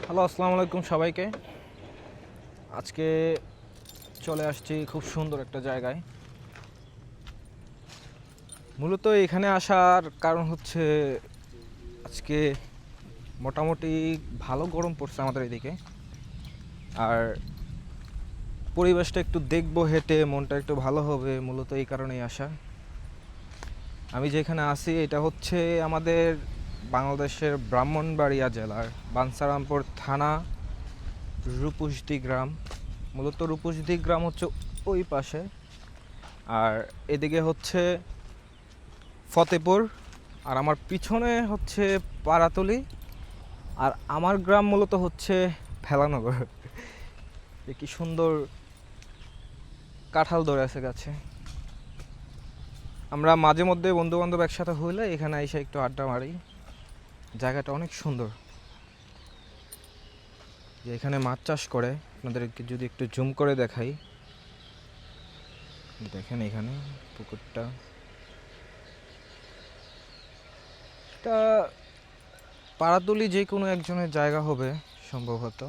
Hello, আসসালামু আলাইকুম সবাইকে। আজকে চলে আসছি খুব সুন্দর একটা জায়গায়। মূলত এখানে আসার কারণ হচ্ছে আজকে মোটামুটি ভালো গরম পড়ছে আমাদের এদিকে। আর পরিবেশটা একটু দেখবো, হেঁটে মনটা একটু ভালো হবে, মূলত এই কারণেই আসা। আমি যেখানে আছি এটা হচ্ছে আমাদের বাংলাদেশের ব্রাহ্মণবাড়িয়া জেলার বাঞ্ছারামপুর থানা, রূপসদি গ্রাম। মূলত রূপসদি গ্রাম হচ্ছে ওই পাশে, আর এদিকে হচ্ছে ফতেপুর, আর আমার পিছনে হচ্ছে পাড়াতলি। আর আমার গ্রাম মূলত হচ্ছে ফেলানগর। কি সুন্দর কাঁঠাল ধরে আছে গাছে। আমরা মাঝে মধ্যে বন্ধু বান্ধব একসাথে হইলে এখানে এসে একটু আড্ডা মারি। জায়গাটা অনেক সুন্দর। যে এখানে মাছ চাষ করে, আপনাদেরকে যদি একটু জুম করে দেখাই, দেখেন এখানে পুকুরটা। এটা পাড়াতলি যে কোনো একজনের জায়গা হবে সম্ভবত।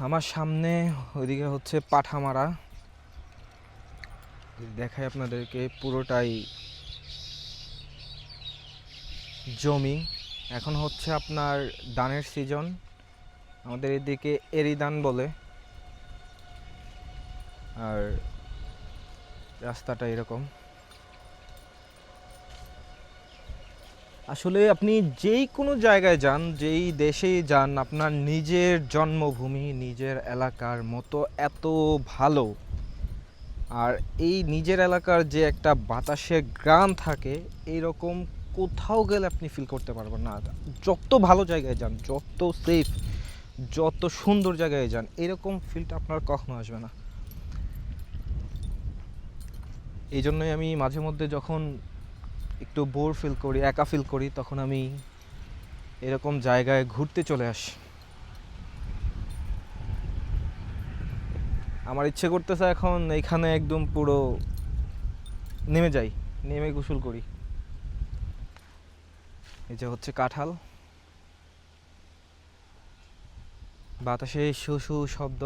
আমার সামনে ওইদিকে হচ্ছে পাঠামারা, দেখাই আপনাদেরকে পুরোটাই জমি। এখন হচ্ছে আপনার ধানের সিজন, আমাদের এদিকে এরি ধান বলে। আর রাস্তাটা এরকম। আসলে আপনি যেই কোনো জায়গায় যান, যেই দেশেই যান, আপনার নিজের জন্মভূমি নিজের এলাকার মতো এত ভালো। আর এই নিজের এলাকার যে একটা বাতাসের গ্রাম থাকে, এইরকম কোথাও গেলে আপনি ফিল করতে পারবেন না। যত ভালো জায়গায় যান, যত সেফ, যত সুন্দর জায়গায় যান, এরকম ফিলটা আপনার কখনো আসবে না। এই জন্যই আমি মাঝে মধ্যে যখন একটু বোর ফিল করি, একা ফিল করি, তখন আমি এরকম জায়গায় ঘুরতে চলে আসি। আমার ইচ্ছে করতেছে এখন এইখানে একদম পুরো নেমে যাই, নেমে গোসল করি। এই যে হচ্ছে কাঁঠাল, বাতাসে শু শু শব্দ,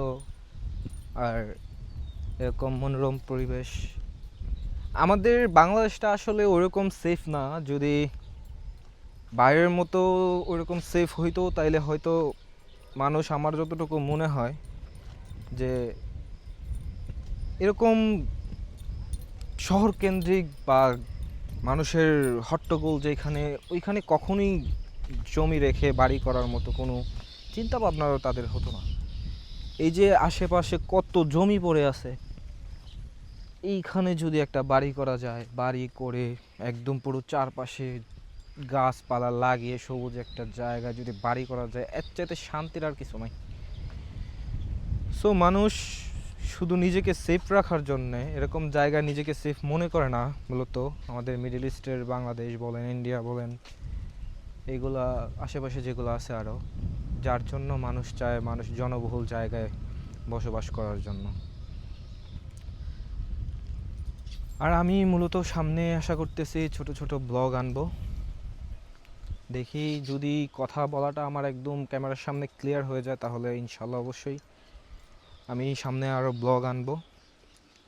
আর এরকম মনোরম পরিবেশ। আমাদের বাংলাদেশটা আসলে ওরকম সেফ না। যদি বাইরের মতো ওরকম সেফ হইতো তাইলে হয়তো মানুষ, আমার যতটুকু মনে হয় যে এরকম শহর কেন্দ্রিক বা মানুষের হট্টগোল যেখানে, ওইখানে কখনোই জমি রেখে বাড়ি করার মতো কোনো চিন্তা ভাবনাও তাদের হতো না। এই যে আশেপাশে কত জমি পড়ে আছে, এইখানে যদি একটা বাড়ি করা যায়, বাড়ি করে একদম পুরো চারপাশে গাছপালা লাগিয়ে সবুজ একটা জায়গা যদি বাড়ি করা যায়, এর চাইতে শান্তির আর কিছু নাই। সো মানুষ শুধু নিজেকে সেফ রাখার জন্যে এরকম জায়গায় নিজেকে সেফ মনে করে না। মূলত আমাদের মিডল ইস্টের বাংলাদেশ বলেন, ইন্ডিয়া বলেন, এইগুলা আশেপাশে যেগুলো আছে আরও, যার জন্য মানুষ চায় মানুষ জনবহুল জায়গায় বসবাস করার জন্য। আর আমি মূলত সামনে আশা করতেছি ছোট ছোট ব্লগ আনবো। দেখি যদি কথা বলাটা আমার একদম ক্যামেরার সামনে ক্লিয়ার হয়ে যায়, তাহলে ইনশাল্লাহ অবশ্যই আমি সামনে আরও ব্লগ আনবো।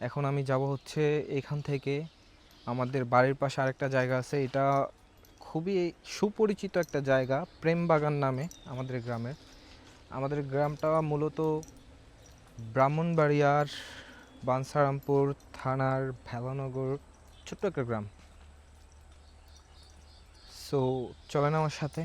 এখন আমি যাব হচ্ছে এখান থেকে আমাদের বাড়ির পাশে আরেকটা জায়গা আছে, এটা খুবই সুপরিচিত একটা জায়গা, প্রেমবাগান নামে আমাদের গ্রামের। আমাদের গ্রামটা মূলত ব্রাহ্মণবাড়িয়ার বাঞ্ছারামপুর থানার ভেলানগর, ছোট্ট একটা গ্রাম। সো চলেন আমার সাথে।